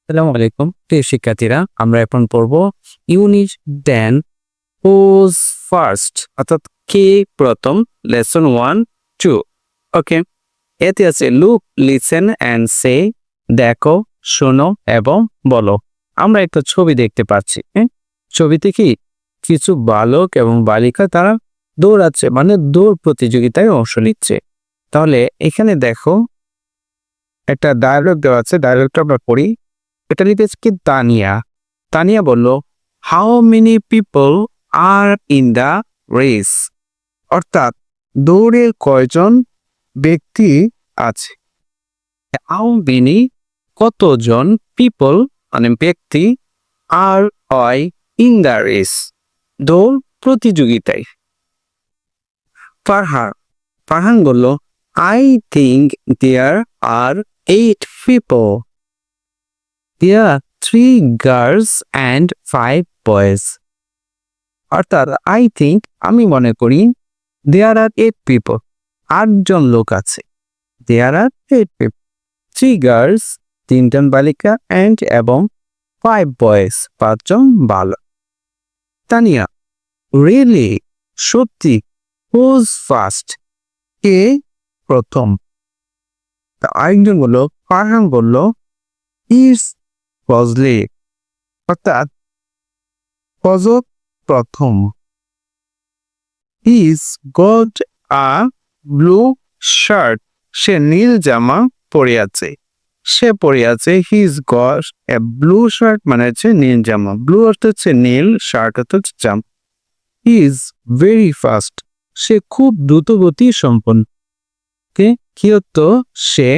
আসসালামু আলাইকুম প্রিয় শিক্ষার্থীরা, আমরা এখন পড়ব ইউনিট 10 হুজ ফার্স্ট অর্থাৎ কে প্রথম, লেসন 1-2। ওকে, এতে আছে লুক, লিসেন অ্যান্ড সে, দেখো, শোনো এবং বলো। আমরা একটা ছবি দেখতে পাচ্ছি। ছবিতে কি কিছু বালক এবং বালিকা তারা দৌড়াচ্ছে, মানে দৌড় প্রতিযোগিতায় অংশ নিচ্ছে। তাহলে এখানে দেখো একটা ডায়লগ দেওয়া আছে, ডায়লগটা আমরা পড়ি। এটা লিখেছে কি তানিয়া। তানিয়া বলল, how many people are in the race, অর্থাৎ দৌড়ে কয়জন ব্যক্তি আছে। হাউ মেনি কতজন, পিপল মানে ব্যক্তি, আর হয় ইন দ্য রেস দৌড় প্রতিযোগিতায়। ফারহান বলল, I think there are 8 people. There are 3 girls and 5 boys. অর্থাৎ আই থিঙ্ক আমি মনে করি, দেয়ার আর 8 people 8 জন লোক আছে। দেয়ার আর 8 people, 3 girls 3 জন বালিকা and এবং 5 boys 5 জন বালক। তানিয়া, রিয়েলি সত্যি, হুজ ফার্স্ট কে প্রথম। আরেকজন বলল, ফারহান বলল, ইজ ফজলি, অর্থাৎ ফজল প্রথম। Is got a blue shirt, সে নীল জামা পরে আছে। সে পরে আছে, his got a blue shirt মানে হচ্ছে নীল জামা। ব্লু অর্থ হচ্ছে নীল, শার্ট অর্থ হচ্ছে জামা। ইজ ভেরি ফাস্ট, সে খুব দ্রুতগতি সম্পন্ন। কি অর্থ সে,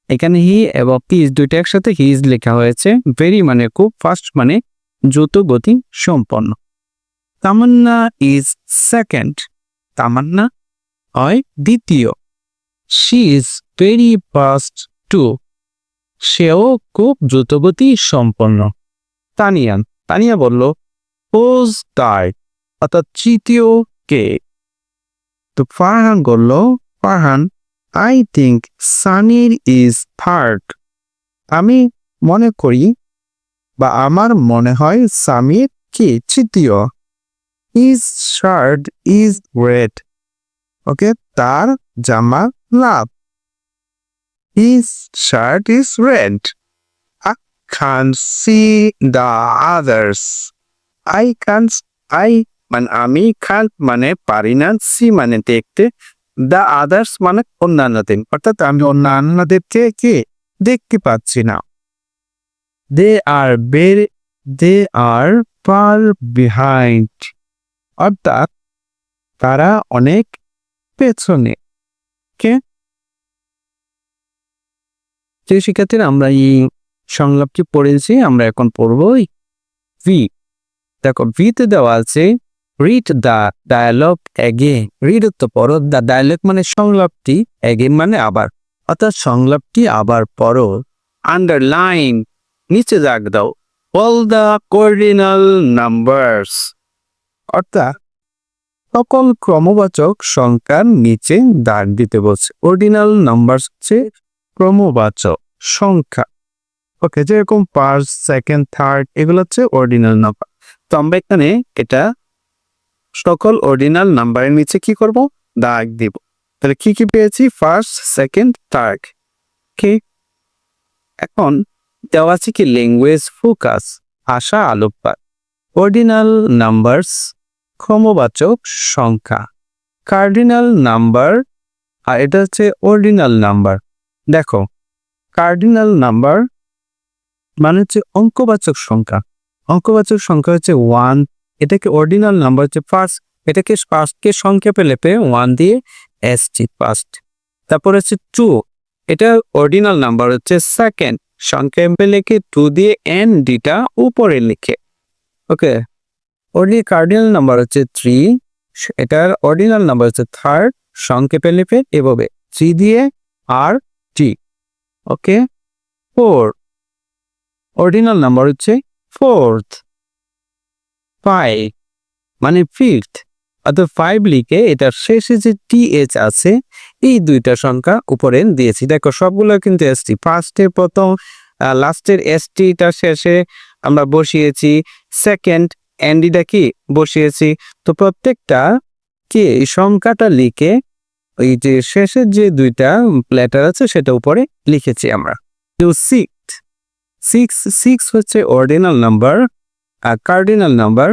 এখানে হি এবং ইজ দুইটা একসাথে হিজ লেখা হয়েছে। ভেরি মানে খুব, ফাস্ট মানে দ্রুত গতি সম্পন্ন। তামান্না ইজ সেকেন্ড, তামান্না হয় দ্বিতীয়। She is very fast too, সেও খুব দ্রুতগতি সম্পন্ন। তানিয়া বলল, হুজ থার্ড, অর্থাৎ তৃতীয় কে। তো Farhan I think Samir is third, আমি মনে করি বা আমার মনে হয় সামির কি তৃতীয়। His shirt is red, okay, তার জামা লাল। His shirt is red. I can see the others, I মানে আমি, খান মানে পারি না, সি মানে দেখতে, দ্য আদার্স মানে অন্যান্যদের, অর্থাৎ আমি অন্যান্যদেরকে কি দেখতে পাচ্ছি না। দে আর ফার বিহাইন্ড, অর্থাৎ তারা অনেক পেছনে। যে শিক্ষার্থীরা আমরা এই সংলাপটি পড়েছি, আমরা এখন পড়ব ভি। দেখো ভিতে দেওয়া আছে read the dialogue again. Read তো পড়ো, দ্য ডায়ালগ মানে সংলাপটি, অ্যাগেন মানে আবার, অর্থাৎ সংলাপটি আবার পড়ো। আন্ডারলাইন নিচে দাগ দাও। অল দ্য কোঅর্ডিনাল নাম্বারস, অর্থাৎ সকল ক্রমবাচক সংখ্যার নিচে দাগ দিতে বলছে। অর্ডিনাল নাম্বারস হচ্ছে ক্রমবাচক সংখ্যা। ওকে, যেরকম ফার্স্ট, সেকেন্ড, থার্ড এগুলো হচ্ছে অর্ডিনাল নাম্বার। তো আমরা এখানে এটা সকল অর্ডিনাল নাম্বারের নিচে কি করব, দাগ দিব। তাহলে কি কি পেয়েছি, ফার্স্ট, সেকেন্ড, থার্ড। ওকে, এখন দেওয়া আছে কি ল্যাঙ্গুয়েজ ফোকাস, ভাষা আলোকপাত। অর্ডিনাল নাম্বারস ক্রমবাচক সংখ্যা, কার্ডিনাল নাম্বার, আর এটা হচ্ছে অর্ডিনাল নাম্বার। দেখো কার্ডিনাল নাম্বার মানে হচ্ছে অঙ্কবাচক সংখ্যা। অঙ্কবাচক সংখ্যা হচ্ছে 1, এটাকে অর্ডিনাল নাম্বার হচ্ছে ফার্স্ট, এটাকে ফার্স্টকে সংক্ষেপে লেপে 1 দিয়ে এসটি ফার্স্ট। তারপর হচ্ছে 2, এটা অর্ডিনাল নাম্বার হচ্ছে সেকেন্ড, সংক্ষেপে লিখে 2 দিয়ে এন ডিটা উপরে লিখে। ওকে, কার্ডিনাল নাম্বার হচ্ছে 3, এটার অর্ডিনাল নাম্বার হচ্ছে থার্ড, সংক্ষেপে লিখে এভাবে 3 দিয়ে আর টি। ওকে, 4, অর্ডিনাল নাম্বার হচ্ছে ফোর্থ। 5 মানে ফিফথ, অর্থাৎ 5 লিখে এটার শেষে যে টিএচ আছে এই দুইটা সংখ্যা উপরে দিয়েছি। দেখো সবগুলো কিন্তু এসটি, ফার্স্টে প্রথম, লাস্টের এসটিটা শেষে আমরা বসিয়েছি, সেকেন্ড এনডিটা কি বসিয়েছি। তো প্রত্যেকটা কি সংখ্যাটা লিখে ওই যে শেষের যে দুইটা লেটার আছে সেটা উপরে লিখেছি আমরা। তো সিক্স সিক্স হচ্ছে অর্ডিনাল নাম্বার, আর কার্ডিনাল নাম্বার,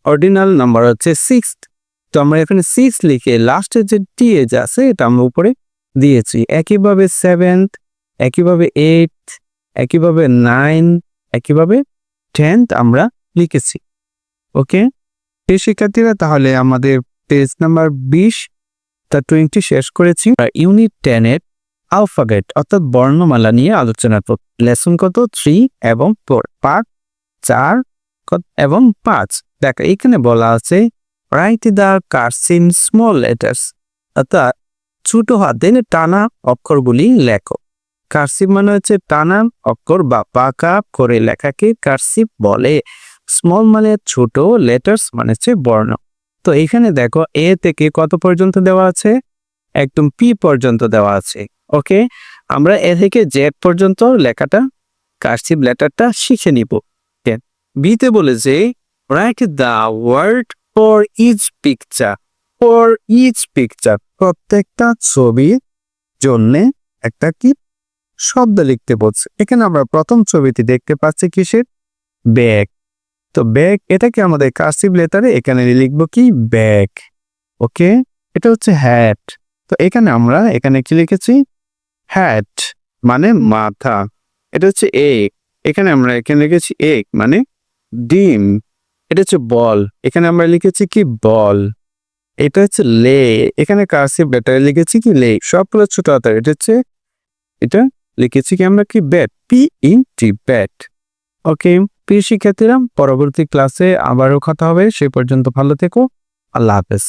অর্ডিনাল নাম্বার হচ্ছে সিক্স। তো আমরা এখানে সিক্স লিখে লাস্টের যে টিএজ আছে এটা আমরা উপরে দিয়েছি। একইভাবে সেভেন্থ, একইভাবে এইট, একইভাবে নাইন, একইভাবে 10th আমরা লিখেছি। ওকে, এই শিক্ষার্থীরা তাহলে আমাদের পেজ নাম্বার 20 শেষ করেছি। ইউনিট 10 এর আলফাবেট অর্থাৎ বর্ণমালা নিয়ে আলোচনা করব। লেসন কত 3 এবং 4, পার্ট 4 এবং 5। দেখো এখানে বলা আছে write the cursive small letters, অর্থাৎ ছোট হাতে টানা অক্ষরগুলি লেখো। কার্সিভ মানে হচ্ছে টানা অক্ষর বা বাঁকা করে লেখাকে কার্সিভ বলে। স্মল মানে ছোট, লেটার্স মানে হচ্ছে বর্ণ। তো এখানে দেখো এ থেকে কত পর্যন্ত দেওয়া আছে, একদম পি পর্যন্ত দেওয়া আছে। ওকে, আমরা এ থেকে জেড পর্যন্ত লেখাটা কার্সিভ লেটারটা শিখে নিব। বিতে বলেছে write the word for each picture, for each picture প্রত্যেকটা ছবির জন্য একটা কি শব্দ লিখতে বলছে। এখানে আমরা প্রথম ছবিটি দেখতে পাচ্ছি কিসের, ব্যাগ। তো ব্যাগ এটাকে আমাদের কার্সিভ লেটারে এখানে লিখবো কি ব্যাগ। ওকে, এটা হচ্ছে হ্যাট। তো এখানে কি লিখেছি, হ্যাট মানে মাথা। এটা হচ্ছে এগ, এখানে লিখেছি এগ মানে ডিম। এটা হচ্ছে বল, এখানে আমরা লিখেছি কি বল। এটা হচ্ছে লে, এখানে কার্সিভ লেটারে লিখেছি কি লে, সবগুলো ছোট হাতের। এটা লিখেছি কি আমরা কি ব্যাট, PET ব্যাট। ওকে, প্রিয় শিক্ষার্থীরা, পরবর্তী ক্লাসে আবারও কথা হবে। সে পর্যন্ত ভালো থেকো। আল্লাহ হাফেজ।